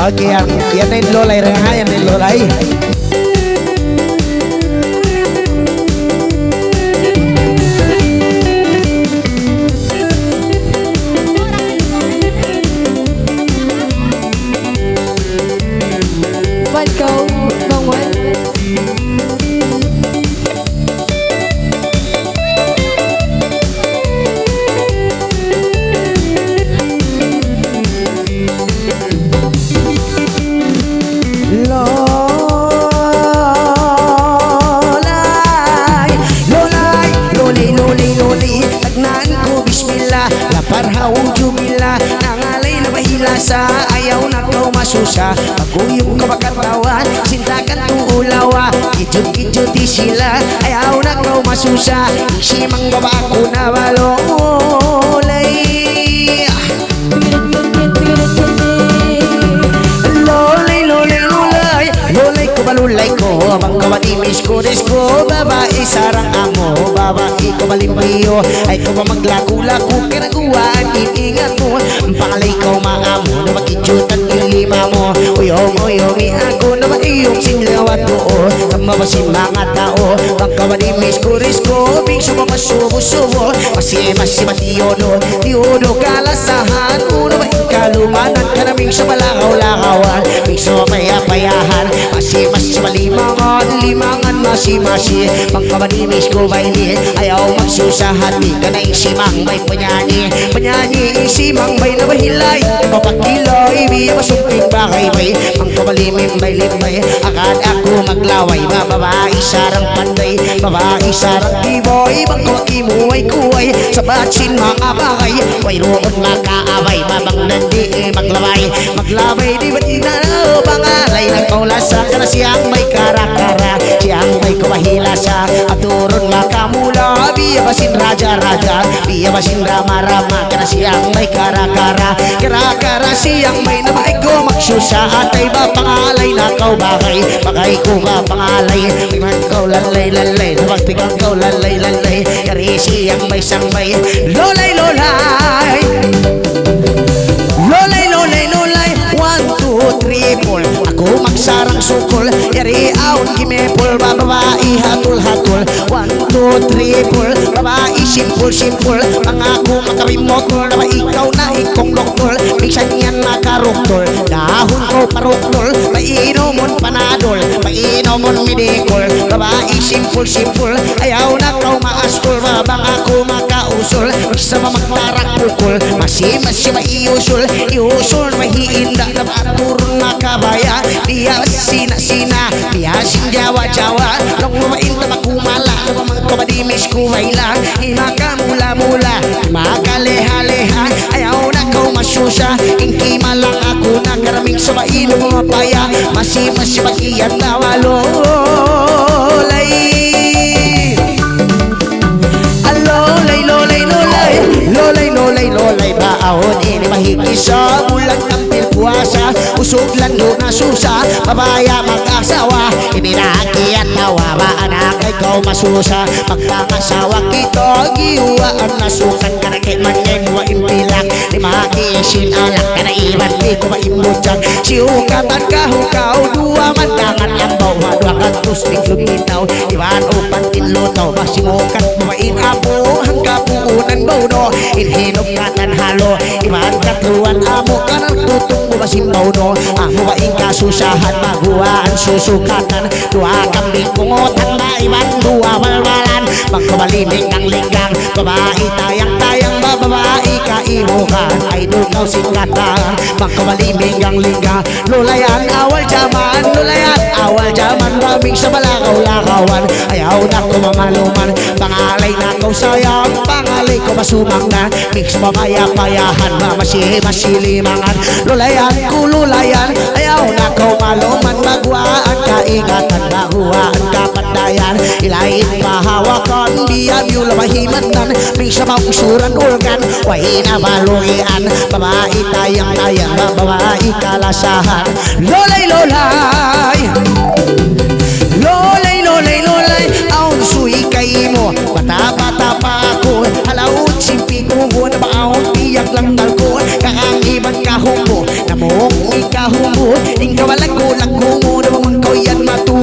Okay, yan na yung lolay rin ha, yan na yung lolay. One go, wrong one. Parhawang jumila, nangalay na mahila sa ayaw na kau masusa. Paguyong kabakatawan, sintakan tuulawa, kijut-kijut di sila, ayaw na kau masusa. Isimang baba ko na balolay. Lolay, lolay, lolay, lolay ko balulay ko, abang kawatimis ko desko, babae sarang amo, babae ko malimpiyo, ay ko ba maglaku-laku, kinaguan, iingat mo, pangalay ko maamo, na makijutan ilima mo, uyong, ako na maiyong singlawat ko, kamabasin mga tao, ang kawatimis ko desko, bingso mamasubo-subo, masi-matiyono, tiyono kalasahan, uno maikalumanan, kanaming sa malakaw-lakawan, bingso payapayahan, limangan masi-masi, pangkabanimis ko baili, ayaw magsusahan, di ka na isimang may panyanyi, isimang may nabahilay, papakilay, biya masumping bakay bay, pangkabalimim bay limbay, akad ako maglaway, babae sarang panday, babae sarang kiboy, pangkawaki mo ay kuway, sa batsin mga bakay, way roon makaabay, mabang nandi maglabay, di ba't inano, pangalay ng kaulasa, kana siyang may karakara, siyang may kumahila sa aturon makamula, biya basin raja-raja, biya basin rama-rama, kana siyang may karakara, siyang may namaigo magsusa, atay ba pangalay na kau bakay, ko ka pangalay, piman kau lalay, napagpigang kau lalay, kari siyang may sangbay, lolay, 1, 2, 3, 4, ako magsarang sukol, yari aon kimepol, babae hatul-hatul, 1, 2, 3, 4, babae simple, pangako makarimotol, na ikaw na ikong doktol, minsan yan nakaruktol, dahon ko paruktol, painomon panadol, painomon midikol, babae simple, ayaw na kau maaskol, babang ako makausol, isa mamagtarak pukol, masi maiusul, mahiinda na aturun makabaya, dia sina, dia sinjawa-jawa, nung lumain na makumala, namang kabadimis kumayla, imaka mula-mula, imaka leha-leha, ayaw na kau masusa, ingkima lang ako na karaming sabain mga paya, masi magiyan na walolay. Lolay, baon ini mahikisa, bulan ng puasa, usog lando na susa, babaya mag-asawa, ibinaki at tawa, anak ay kau masusa, magpangasawa kito, giwaan na sukan, kanakit man ngay buwa impilak, limaki sinalak, kanaiwan di ko maimutang, siukatan kahukaw, dua mandangan lambaw, dua kantus tingklog itaw, iwan upan tinlutaw, masimukat buwain apo, hangkapuunan bauno, inhinog katan halo, iman katluan amo kanan tutung bumasimbaw no, amo baing kasusahan, maguwaan susukatan, dua kambing pungotan, maiwan dua walwalan, magkabaliming ang linggang, babae tayang-tayang, babae kaimukan, idol kau singkatan, magkabaliming ang linggang, lulayan awal jaman, raming sa balakaw-lakawan, ayaw na ko mamaluman, pangalay na kau sayang, pangalay ko masumang na, mix mamaya-payahan, masilimangan, lulayan, ayaw na kau maluman, magwaan kaingatan, maguwaan kapandayan, ilain pahawakan, biyam yung lamahimatan, mix sa mausuran ulgan, way na balugian, babae tayang-tayang, babae kalasahan, lolay, aon suy kay mo, bata-bata pa ako, halaut simpi ko, na baon tiyak lang talko, kakangiban kahong mo, Namong ikaw mo, ikaw lago mo, naman ko yan matu